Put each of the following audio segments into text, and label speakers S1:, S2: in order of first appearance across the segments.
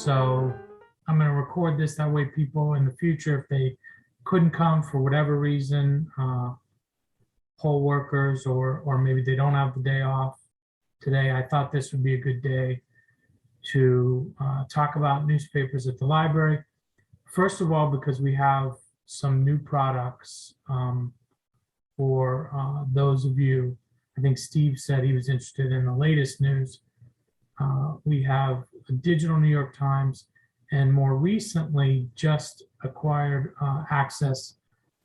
S1: So I'm going to record this, that way people in the future, if they couldn't come for whatever reason, poll workers, or maybe they don't have the day off today, I thought this would be a good day to talk about newspapers at the library. First of all, because we have some new products for those of you. I think Steve said he was interested in the latest news. We have a digital New York Times, and more recently just acquired access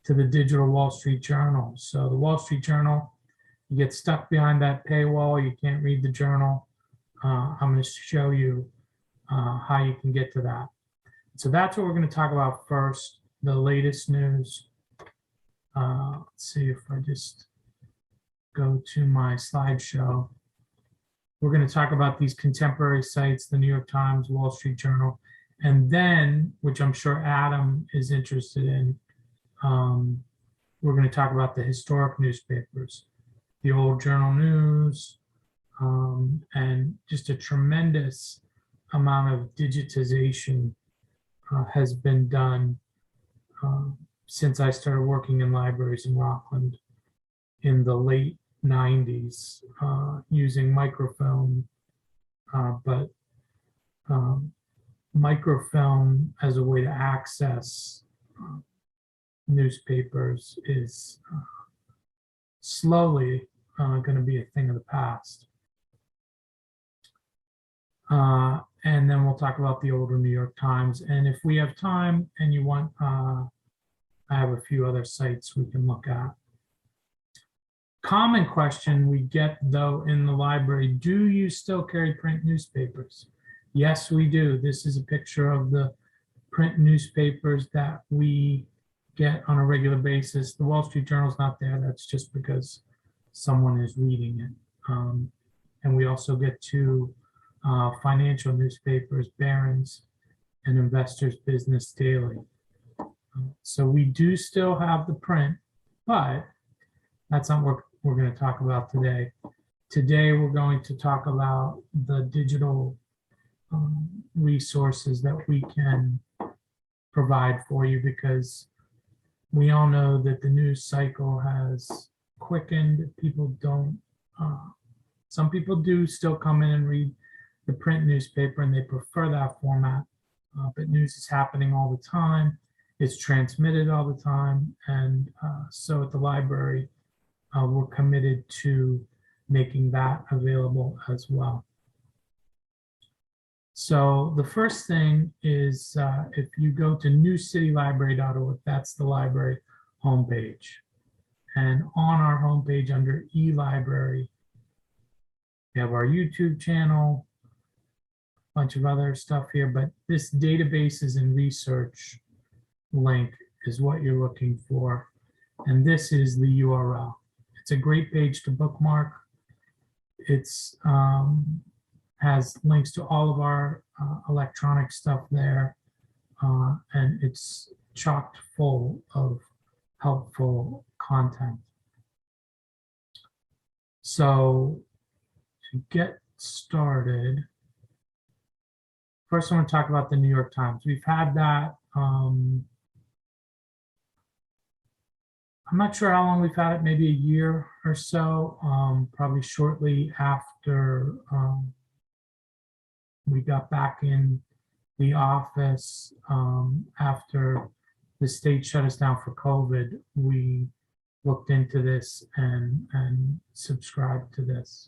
S1: to the digital Wall Street Journal. So the Wall Street Journal, you get stuck behind that paywall, you can't read the journal. I'm going to show you how you can get to that. So that's what we're going to talk about first, the latest news. Let's see if I just go to my slideshow. We're going to talk about these contemporary sites, the New York Times, Wall Street Journal, and then, which I'm sure Adam is interested in, we're going to talk about the historic newspapers, the old Journal News, and just a tremendous amount of digitization has been done since I started working in libraries in Rockland in the late 90s using microfilm, but microfilm as a way to access newspapers is slowly going to be a thing of the past. And then we'll talk about the older New York Times. And if we have time and you want, I have a few other sites we can look at. Common question we get, though, in the library: do you still carry print newspapers? Yes, we do. This is a picture of the print newspapers that we get on a regular basis. The Wall Street Journal's not there. That's just because someone is reading it. And we also get two financial newspapers, Barron's and Investors Business Daily. So we do still have the print, but that's not what we're going to talk about today. Today, we're going to talk about the digital resources that we can provide for you, because we all know that the news cycle has quickened. People don't, some people do still come in and read the print newspaper, and they prefer that format, but news is happening all the time. It's transmitted all the time, and so at the library, we're committed to making that available as well. So the first thing is if you go to newcitylibrary.org, that's the library homepage. And on our homepage under e-library, we have our YouTube channel, a bunch of other stuff here, but this databases and research link is what you're looking for. And this is the URL. It's a great page to bookmark. It's has links to all of our electronic stuff there, and it's chocked full of helpful content. So to get started, first I want to talk about the New York Times. We've had that. I'm not sure how long we've had it, maybe a year or so, probably shortly after we got back in the office after the state shut us down for COVID. We looked into this and subscribed to this.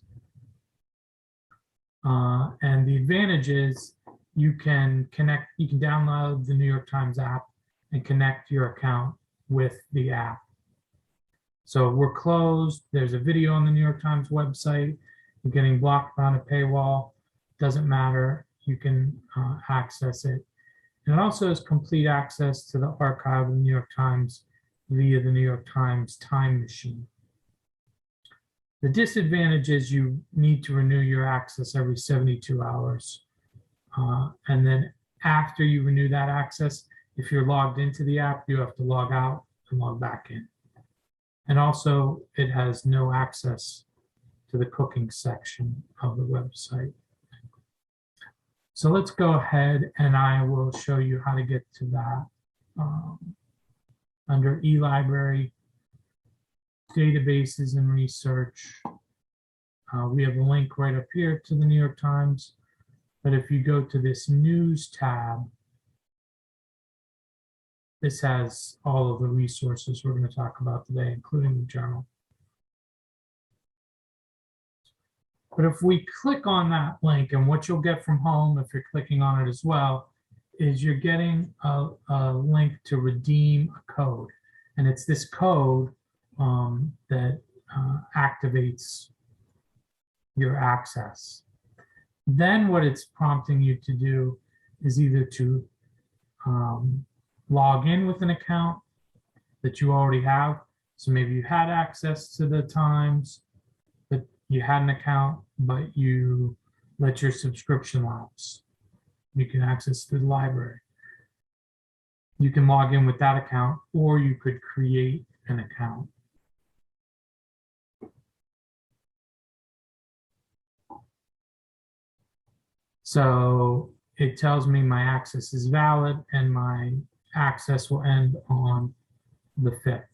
S1: And the advantage is you can download the New York Times app and connect your account with the app. So we're closed. There's a video on the New York Times website. You're getting blocked behind a paywall. Doesn't matter. You can access it. And it also has complete access to the archive of the New York Times via the New York Times Time Machine. The disadvantage is you need to renew your access every 72 hours. And then after you renew that access, if you're logged into the app, you have to log out and log back in. And also, it has no access to the cooking section of the website. So let's go ahead and I will show you how to get to that. Under eLibrary, databases and research, we have a link right up here to the New York Times. But if you go to this news tab, this has all of the resources we're going to talk about today, including the journal. But if we click on that link, and what you'll get from home if you're clicking on it as well, is you're getting a link to redeem a code. And it's this code that activates your access. Then what it's prompting you to do is either to log in with an account that you already have. So maybe you had access to the Times, but you had an account, but you let your subscription lapse. You can access through the library. You can log in with that account, or you could create an account. So it tells me my access is valid and my access will end on the 5th.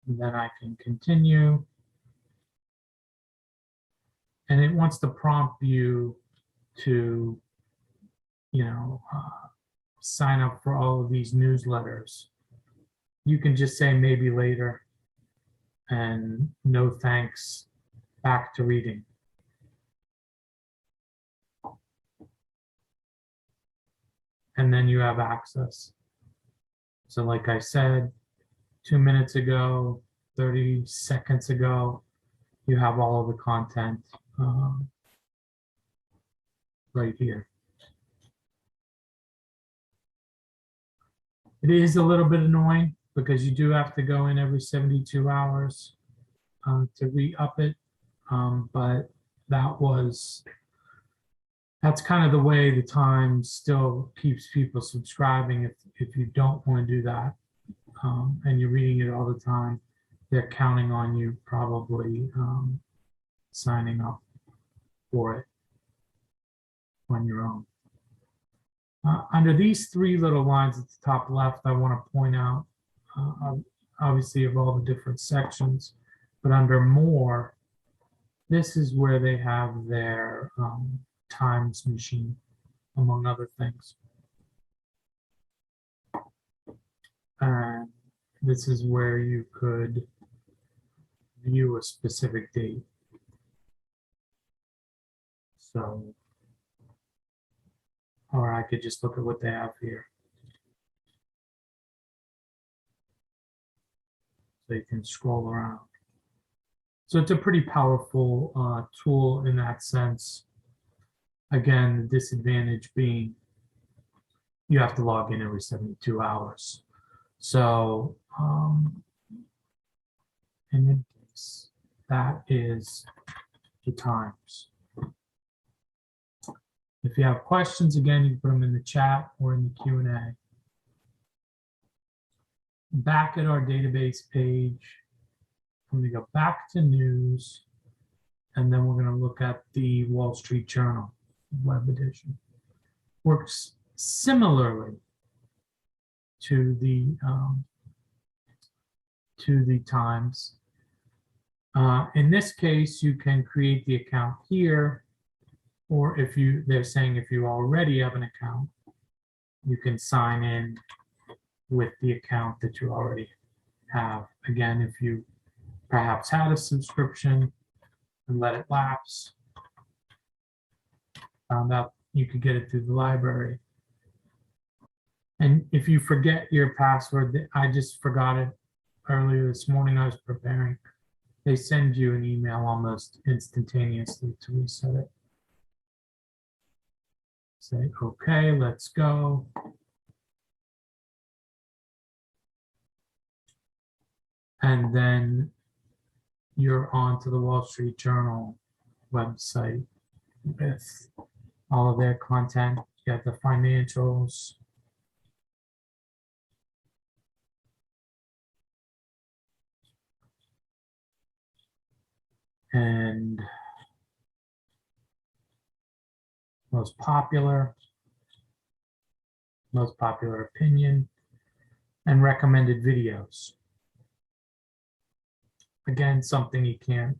S1: And then I can continue. And it wants to prompt you to, sign up for all of these newsletters. You can just say maybe later and no thanks, back to reading. And then you have access. So like I said, 2 minutes ago, 30 seconds ago, you have all of the content right here. It is a little bit annoying because you do have to go in every 72 hours to re-up it. But that's kind of the way the Times still keeps people subscribing. If you don't want to do that and you're reading it all the time, they're counting on you probably signing up for it on your own. Under these 3 little lines at the top left, I want to point out, obviously, of all the different sections, but under more, this is where they have their Times machine, among other things. And this is where you could view a specific date. So, or I could just look at what they have here. So you can scroll around. So it's a pretty powerful tool in that sense. Again, the disadvantage being you have to log in every 72 hours. So in any case, that is the Times. If you have questions, again, you can put them in the chat or in the Q&A. Back at our database page, I'm going to go back to news, and then we're going to look at the Wall Street Journal web edition. Works similarly to the Times. In this case, you can create the account here, or they're saying if you already have an account, you can sign in with the account that you already have. Again, if you perhaps had a subscription and let it lapse, found out you could get it through the library. And if you forget your password, I just forgot it earlier this morning, I was preparing. They send you an email almost instantaneously to reset it. Say, okay, let's go. And then you're on to the Wall Street Journal website with all of their content. You have the financials. And most popular opinion, and recommended videos. Again, something you can't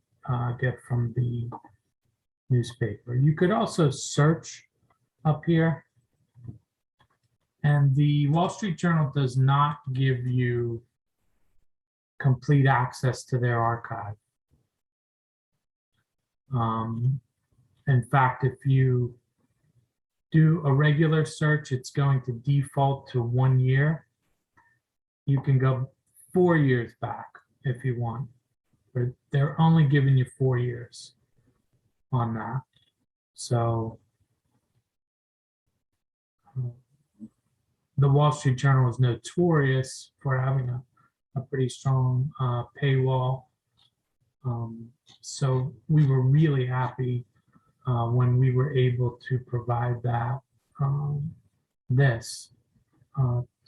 S1: get from the newspaper. You could also search up here, and the Wall Street Journal does not give you complete access to their archive. In fact, if you do a regular search, it's going to default to 1 year. You can go 4 years back if you want, but they're only giving you 4 years on that. So the Wall Street Journal is notorious for having a pretty strong paywall. So we were really happy when we were able to provide that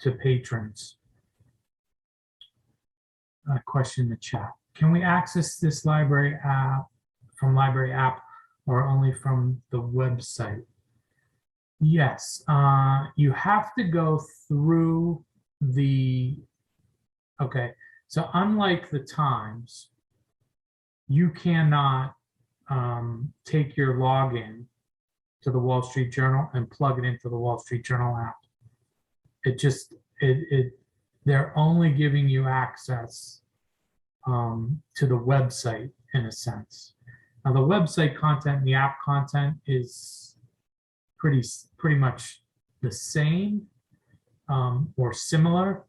S1: to patrons. Question in the chat: can we access this library app from library app or only from the website? Yes, you have to go through the, okay, so unlike the Times, you cannot take your login to the Wall Street Journal and plug it into the Wall Street Journal app. They're only giving you access to the website in a sense. Now the website content and the app content is pretty much the same or similar,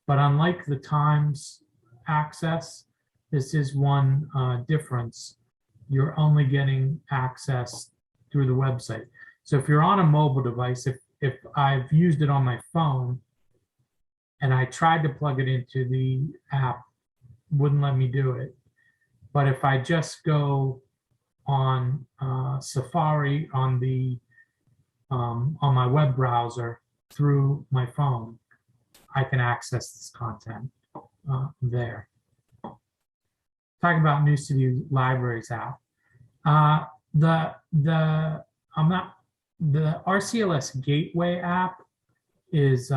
S1: but unlike the Times access, this is one difference. You're only getting access through the website. So if you're on a mobile device, if I've used it on my phone and I tried to plug it into the app, wouldn't let me do it. But if I just go on Safari on my web browser through my phone, I can access this content there. Talking about News City Libraries app. The RCLS Gateway app is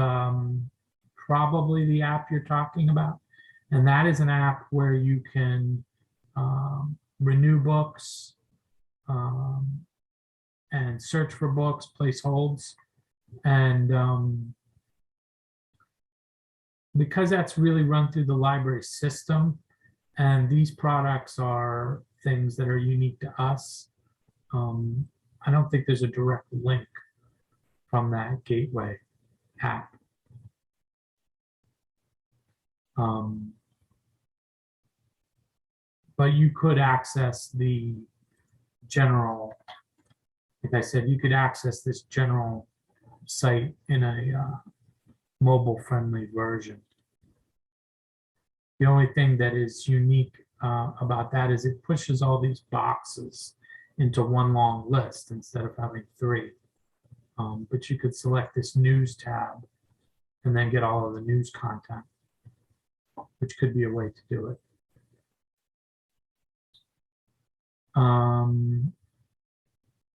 S1: probably the app you're talking about. And that is an app where you can renew books and search for books, place holds. And because that's really run through the library system, and these products are things that are unique to us, I don't think there's a direct link from that Gateway app. But you could access the general, like I said, you could access this general site in a mobile-friendly version. The only thing that is unique about that is it pushes all these boxes into one long list instead of having 3. But you could select this news tab and then get all of the news content, which could be a way to do it.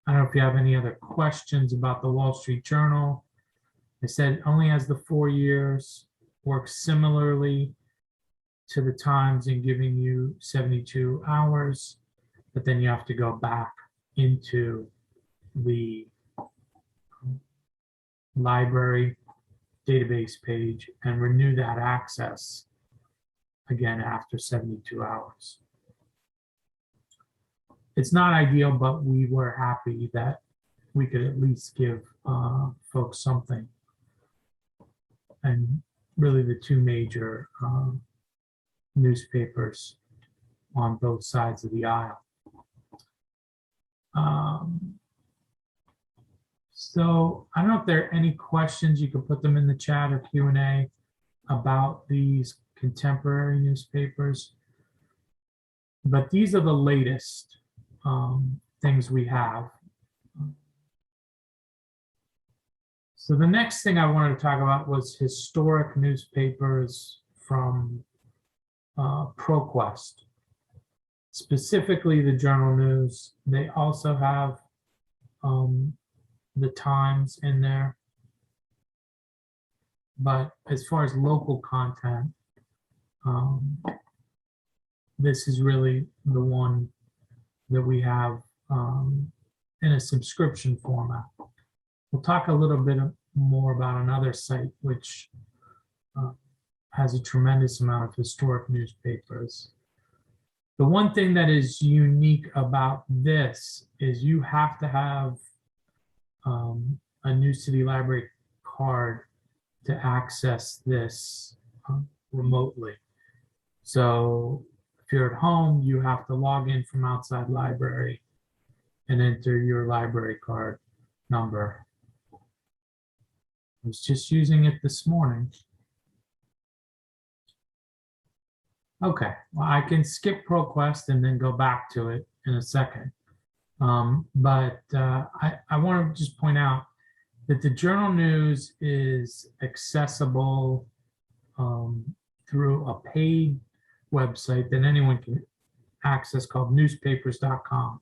S1: I don't know if you have any other questions about the Wall Street Journal. I said it only has the 4 years, works similarly to the Times in giving you 72 hours, but then you have to go back into the library database page and renew that access again after 72 hours. It's not ideal, but we were happy that we could at least give folks something. And really the 2 major newspapers on both sides of the aisle. So I don't know if there are any questions. You can put them in the chat or Q&A about these contemporary newspapers. But these are the latest things we have. So the next thing I wanted to talk about was historic newspapers from ProQuest, specifically the Journal News. They also have the Times in there. But as far as local content, this is really the one that we have in a subscription format. We'll talk a little bit more about another site which has a tremendous amount of historic newspapers. The one thing that is unique about this is you have to have a New City Library card to access this remotely. So if you're at home, you have to log in from outside library and enter your library card number. I was just using it this morning. Okay, well, I can skip ProQuest and then go back to it in a second. I want to just point out that the journal news is accessible through a paid website that anyone can access called newspapers.com.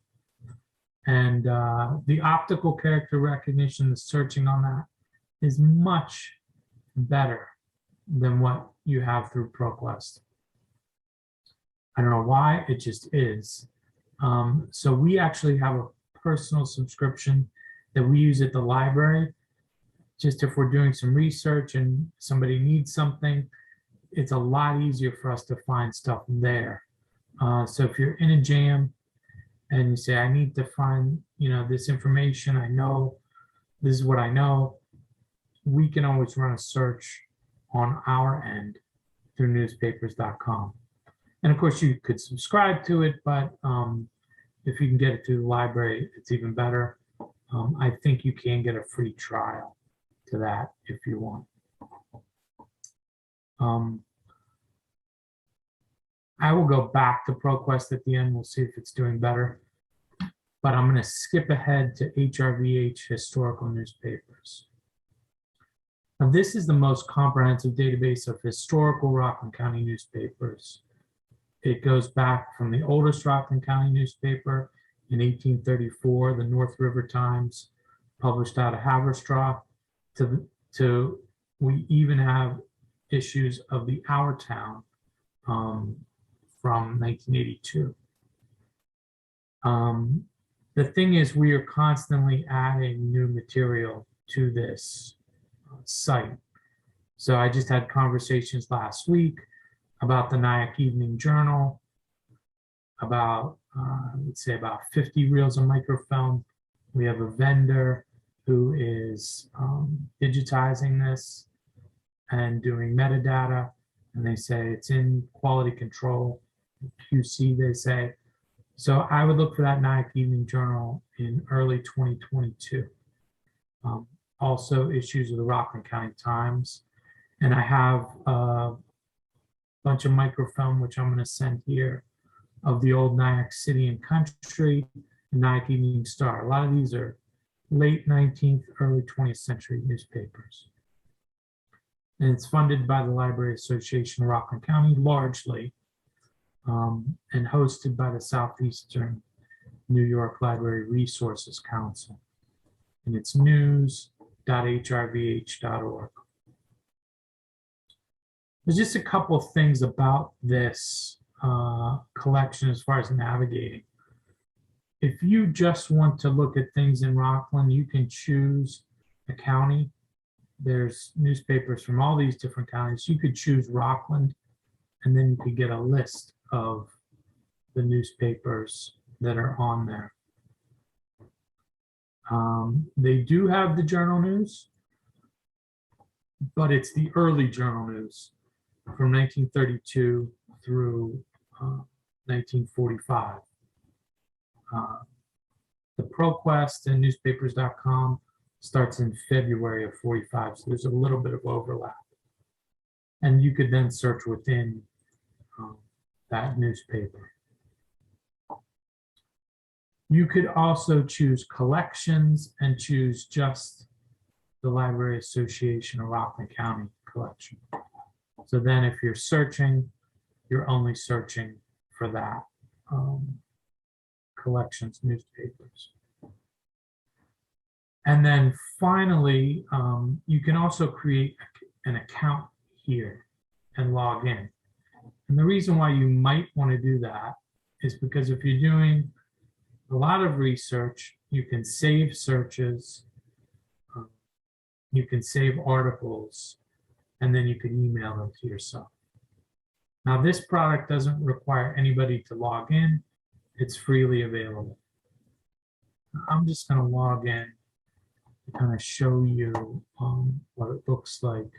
S1: And the optical character recognition, the searching on that is much better than what you have through ProQuest. I don't know why, it just is. So we actually have a personal subscription that we use at the library. Just if we're doing some research and somebody needs something, it's a lot easier for us to find stuff there. So if you're in a jam and you say, I need to find, this information, I know, this is what I know, we can always run a search on our end through newspapers.com. And of course you could subscribe to it, but if you can get it to the library, it's even better. I think you can get a free trial to that if you want. I will go back to ProQuest at the end. We'll see if it's doing better. But I'm going to skip ahead to Hrvh historical newspapers. Now, this is the most comprehensive database of historical Rockland County newspapers. It goes back from the oldest Rockland County newspaper in 1834, the North River Times, published out of Haverstraw, to we even have issues of the Our Town from 1982. The thing is, we are constantly adding new material to this site. So I just had conversations last week about the Nyack Evening Journal, about, let's say about 50 reels of microfilm. We have a vendor who is digitizing this and doing metadata, and they say it's in quality control, QC, they say. So I would look for that Nyack Evening Journal in early 2022. Also issues of the Rockland County Times. And I have a bunch of microfilm, which I'm going to send here, of the old Nyack City and Country and Nyack Evening Star. A lot of these are late 19th, early 20th century newspapers. And it's funded by the Library Association of Rockland County, largely, and hosted by the Southeastern New York Library Resources Council. And it's news.hrvh.org. There's just a couple of things about this collection as far as navigating. If you just want to look at things in Rockland, you can choose a county. There's newspapers from all these different counties. You could choose Rockland, and then you could get a list of the newspapers that are on there. They do have the journal news, but it's the early journal news from 1932 through 1945. The ProQuest and newspapers.com starts in February of 45, so there's a little bit of overlap. And you could then search within that newspaper. You could also choose collections and choose just the Library Association of Rockland County collection. So then if you're searching, you're only searching for that collections newspapers. And then finally, you can also create an account here and log in. And the reason why you might want to do that is because if you're doing a lot of research, you can save searches, you can save articles, and then you can email them to yourself. Now, this product doesn't require anybody to log in. It's freely available. I'm just going to log in to kind of show you what it looks like.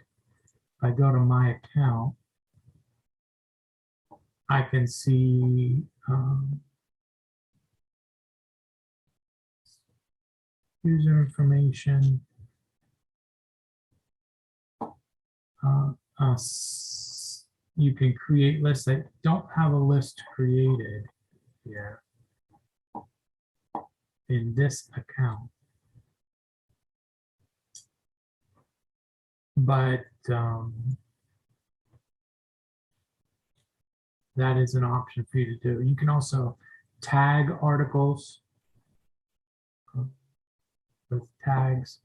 S1: If I go to my account, I can see user information, you can create lists. I don't have a list created here in this account, but that is an option for you to do. You can also tag articles with tags,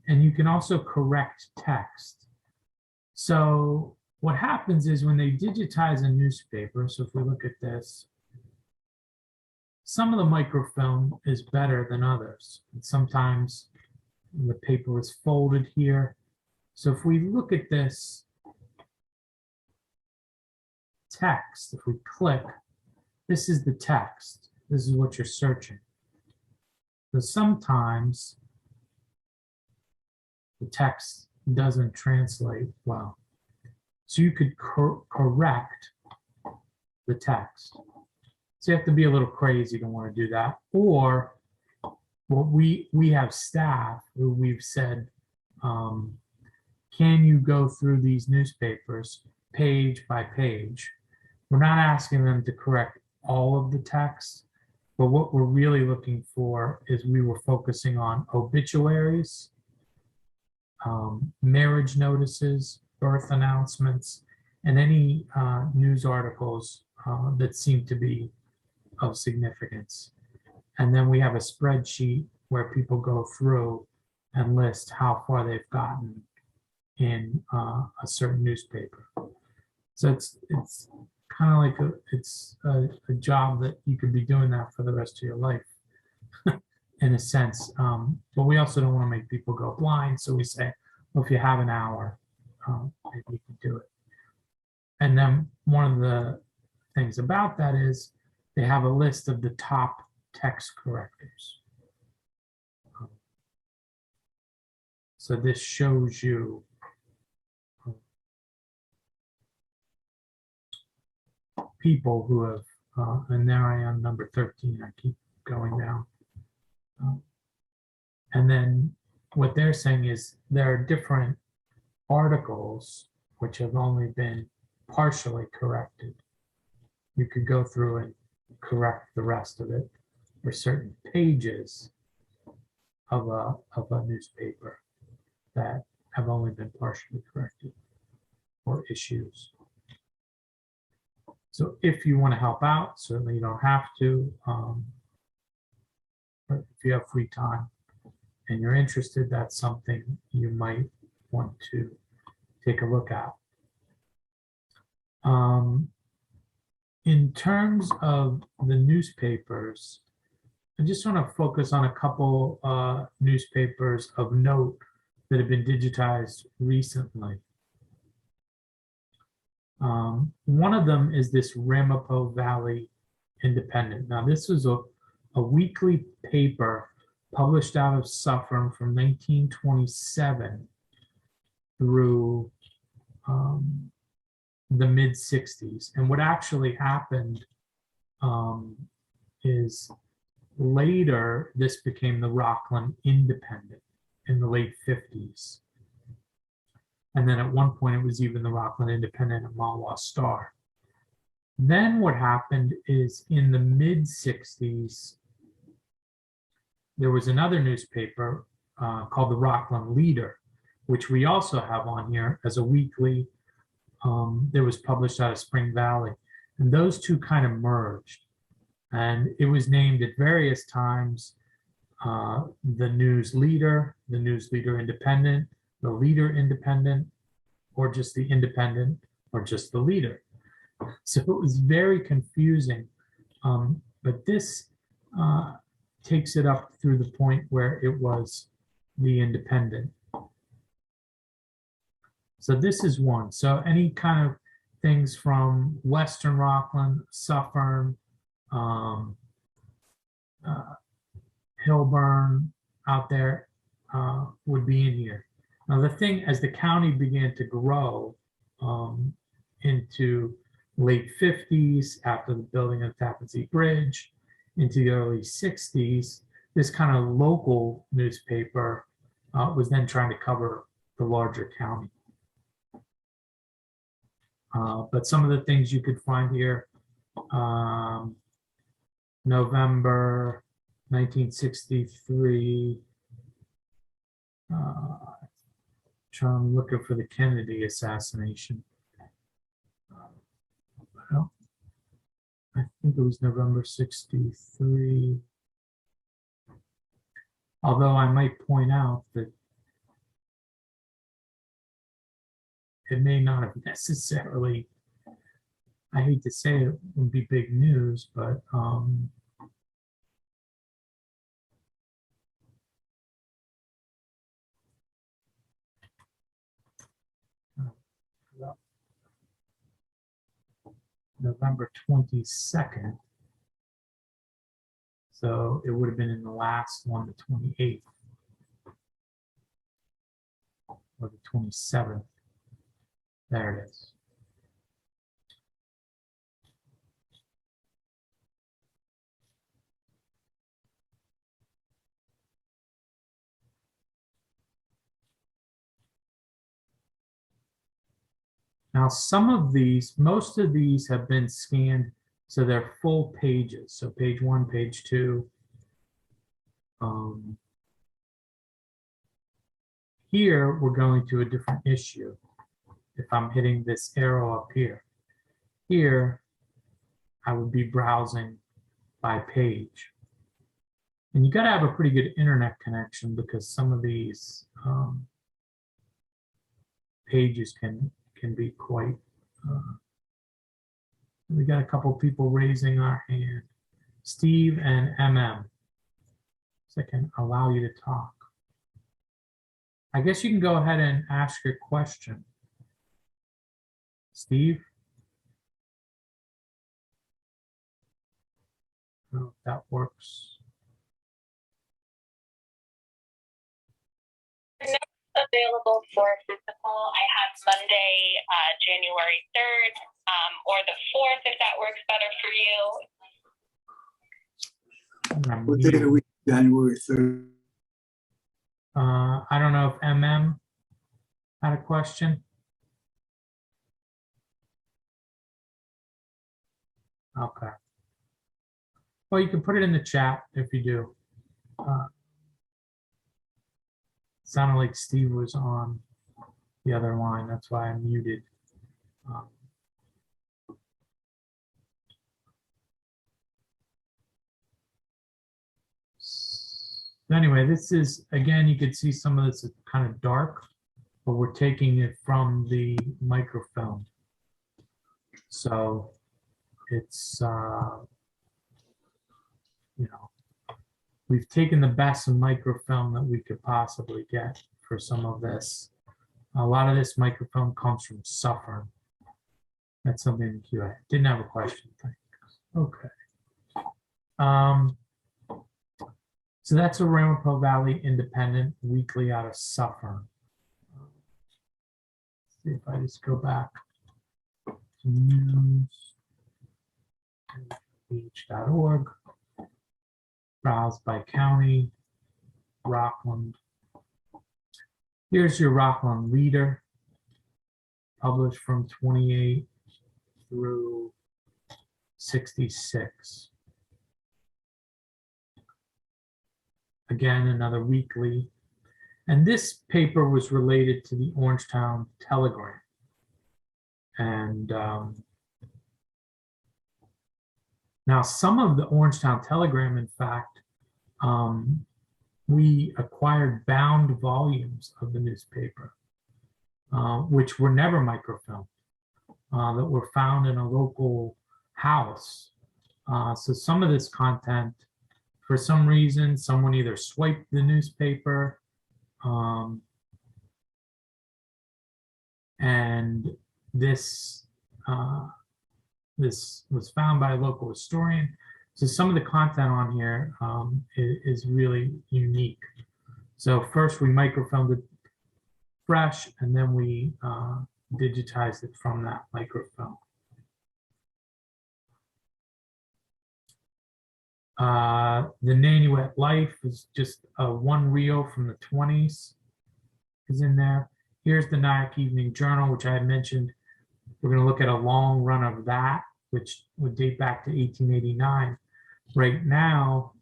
S1: and you can also correct text. So what happens is when they digitize a newspaper, so if we look at this, some of the microfilm is better than others. And sometimes the paper is folded here. So if we look at this text, if we click, this is the text. This is what you're searching. So sometimes the text doesn't translate well. So you could correct the text. So you have to be a little crazy to want to do that. Or what we have staff who we've said, can you go through these newspapers page by page? We're not asking them to correct all of the text, but what we're really looking for is we were focusing on obituaries, marriage notices, birth announcements, and any news articles that seem to be of significance. And then we have a spreadsheet where people go through and list how far they've gotten in a certain newspaper. So it's kind of like a job that you could be doing that for the rest of your life in a sense. But we also don't want to make people go blind. So we say, well, if you have an hour, maybe you can do it. And then one of the things about that is they have a list of the top text correctors. So this shows you people who have, and there I am, number 13, I keep going down. And then what they're saying is there are different articles which have only been partially corrected. You could go through and correct the rest of it, or certain pages of a newspaper that have only been partially corrected, or issues. So if you want to help out, certainly you don't have to. But if you have free time and you're interested, that's something you might want to take a look at. In terms of the newspapers, I just want to focus on a couple newspapers of note that have been digitized recently. One of them is this Ramapo Valley Independent. Now, this was a weekly paper published out of Suffern from 1927 through the mid-60s. And what actually happened is later this became the Rockland Independent in the late 50s. And then at one point it was even the Rockland Independent and Mahwah Star. Then what happened is in the mid-60s, there was another newspaper called the Rockland Leader, which we also have on here as a weekly that was published out of Spring Valley. And those two kind of merged. And it was named at various times the news leader independent, the leader independent, or just the independent, or just the leader. So it was very confusing. But this takes it up through the point where it was the independent. So this is one. So any kind of things from Western Rockland, Suffern, Hilburn out there would be in here. Now the thing, as the county began to grow into late 50s, after the building of the Tappan Zee Bridge, into the early 60s, this kind of local newspaper was then trying to cover the larger county. But some of the things you could find here, November 1963, I'm looking for the Kennedy assassination. Well, I think it was November 63. Although I might point out that it may not have necessarily, I hate to say it would be big news, but November 22nd. So it would have been in the last one, the 28th or the 27th. There it is. Now, some of these, most of these have been scanned, so they're full pages. So page 1, page 2. Here, we're going to a different issue. If I'm hitting this arrow up here, I would be browsing by page. And you got to have a pretty good internet connection because some of these pages can be quite, we got a couple people raising our hand. Steve and MM. So I can allow you to talk. I guess you can go ahead and ask your question. Steve? I don't know if that works.
S2: Available for physical. I have Monday, January 3rd, or the 4th, if that works better for you.
S3: What day of the week, January 3rd?
S1: I don't know if MM had a question. Okay. Well, you can put it in the chat if you do. Sounded like Steve was on the other line. That's why I muted. Anyway, this is, again, you can see some of this is kind of dark, but we're taking it from the microfilm. So it's, you know, we've taken the best microfilm that we could possibly get for some of this. A lot of this microfilm comes from Suffern. That's something in the QA. Didn't have a question. Thanks. Okay. So that's a Ramapo Valley Independent weekly out of Suffern. Let's see if I just go back to news, beach.org, browse by county, Rockland. Here's your Rockland leader, published from 28 through 66. Again, another weekly. And this paper was related to the Orangetown Telegram. And now some of the Orangetown Telegram, in fact, we acquired bound volumes of the newspaper, which were never microfilmed, that were found in a local house. So some of this content, for some reason, someone either swiped the newspaper, and this this was found by a local historian. So some of the content on here is really unique. So first we microfilmed it fresh, and then we digitized it from that microfilm. The Nanuet Life is just one reel from the 20s is in there. Here's the Nyack Evening Journal, which I had mentioned. We're going to look at a long run of that, which would date back to 1889. Right now,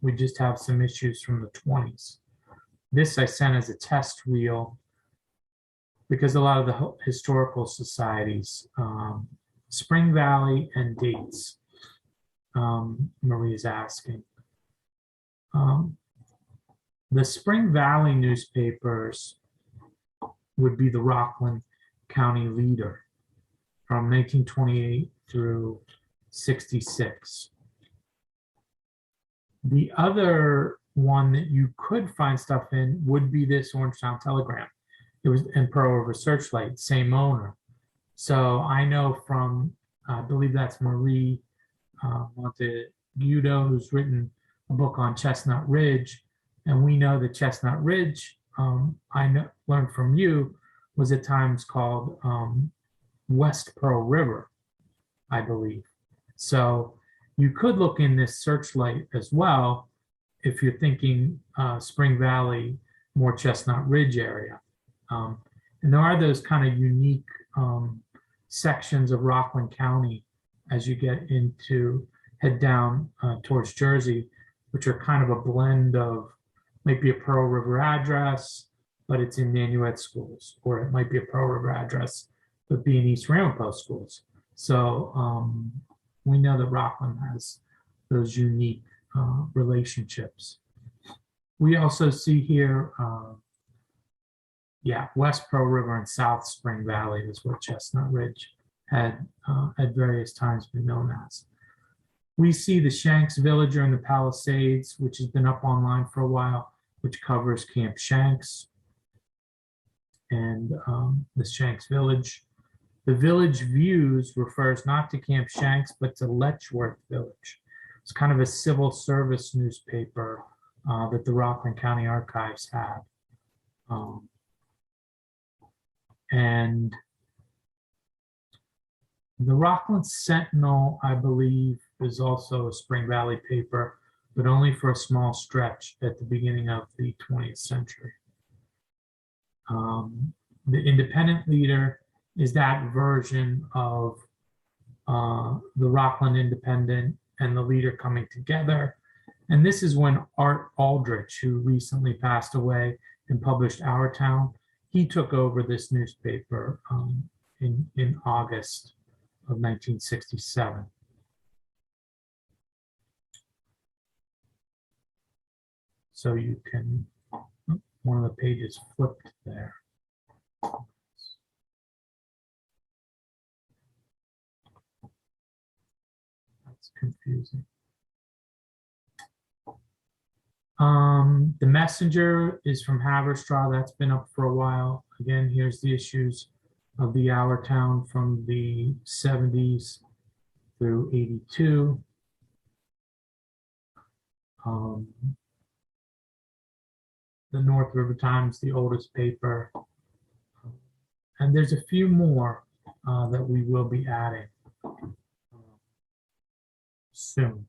S1: we just have some issues from the 20s. This I sent as a test reel because a lot of the historical societies, Spring Valley and dates, Marie's asking. The Spring Valley newspapers would be the Rockland County Leader from 1928 through 66. The other one that you could find stuff in would be this Orangetown Telegram. It was in Pearl River Searchlight, same owner. So I know from, I believe that's Marie Montegudo, who's written a book on Chestnut Ridge. And we know that Chestnut Ridge, learned from you, was at times called West Pearl River, I believe. So you could look in this Searchlight as well if you're thinking Spring Valley, more Chestnut Ridge area. And there are those kind of unique sections of Rockland County as you get into, head down towards Jersey, which are kind of a blend of, might be a Pearl River address, but it's in Nanuet schools, or it might be a Pearl River address, but be in East Ramapo schools. So we know that Rockland has those unique relationships. We also see here, West Pearl River and South Spring Valley is what Chestnut Ridge had at various times been known as. We see the Shanks Villager in the Palisades, which has been up online for a while, which covers Camp Shanks and the Shanks Village. The Village Views refers not to Camp Shanks, but to Letchworth Village. It's kind of a civil service newspaper that the Rockland County Archives had. And the Rockland Sentinel, I believe, is also a Spring Valley paper, but only for a small stretch at the beginning of the 20th century. The Independent Leader is that version of the Rockland Independent and the Leader coming together. And this is when Art Aldrich, who recently passed away and published Our Town, he took over this newspaper in August of 1967. So you can, one of the pages flipped there. That's confusing. The Messenger is from Haverstraw. That's been up for a while. Again, here's the issues of the Our Town from the 70s through 82. The North River Times, the oldest paper. And there's a few more that we will be adding soon.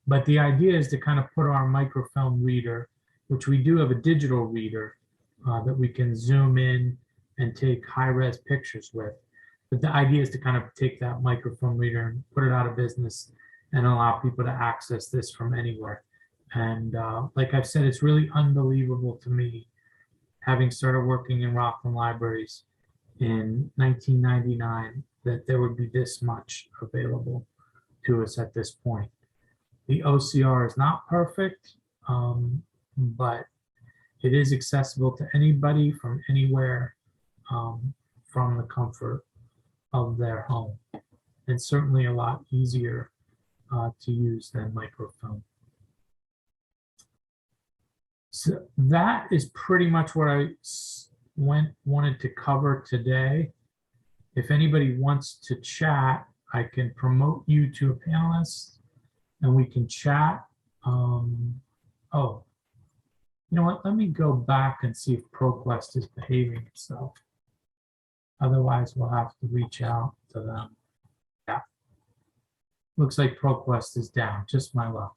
S1: But the idea is to kind of put our microfilm reader, which we do have a digital reader that we can zoom in and take high-res pictures with. But the idea is to kind of take that microfilm reader and put it out of business and allow people to access this from anywhere. And like I've said, it's really unbelievable to me, having started working in Rockland libraries in 1999, that there would be this much available to us at this point. The OCR is not perfect, but it is accessible to anybody from anywhere, from the comfort of their home. It's certainly a lot easier to use than microfilm. So that is pretty much what I wanted to cover today. If anybody wants to chat, I can promote you to a panelist and we can chat. Oh, you know what? Let me go back and see if ProQuest is behaving itself. Otherwise, we'll have to reach out to them. Yeah. Looks like ProQuest is down, just my luck.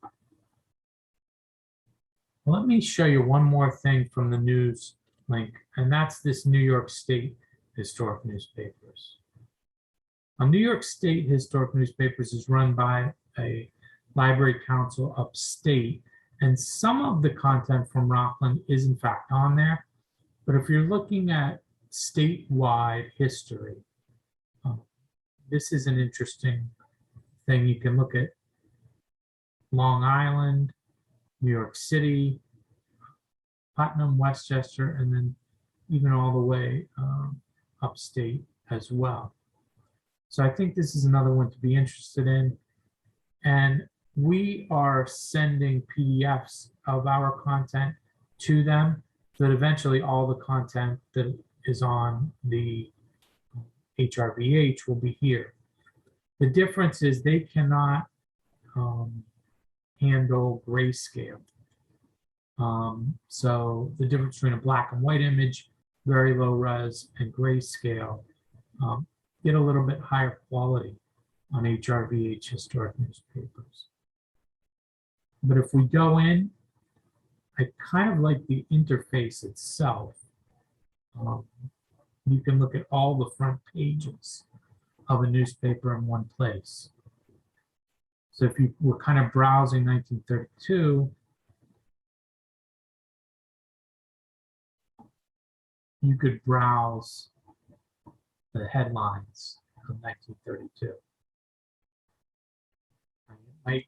S1: Let me show you one more thing from the news link, and that's this New York State Historic Newspapers. New York State Historic Newspapers is run by a library council upstate, and some of the content from Rockland is in fact on there. But if you're looking at statewide history, this is an interesting thing. You can look at Long Island, New York City, Putnam, Westchester, and then even all the way upstate as well. So I think this is another one to be interested in. And we are sending PDFs of our content to them, so that eventually all the content that is on the HRVH will be here. The difference is they cannot handle grayscale. So the difference between a black and white image, very low res, and grayscale get a little bit higher quality on HRVH historic newspapers. But if we go in, I kind of like the interface itself. You can look at all the front pages of a newspaper in one place. So if you were kind of browsing 1932, you could browse the headlines of 1932. You might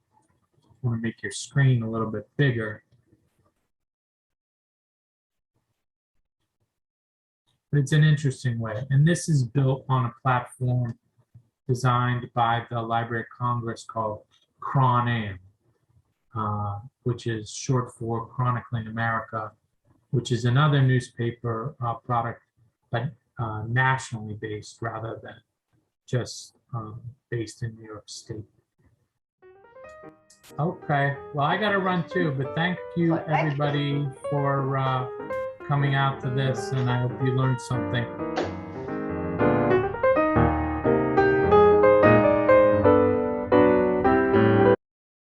S1: want to make your screen a little bit bigger. But it's an interesting way. And this is built on a platform designed by the Library of Congress called CronAm, which is short for Chronicling America, which is another newspaper product, but nationally based rather than just based in New York State. Okay, well, I got to run too, but thank you everybody for coming out to this, and I hope you learned something.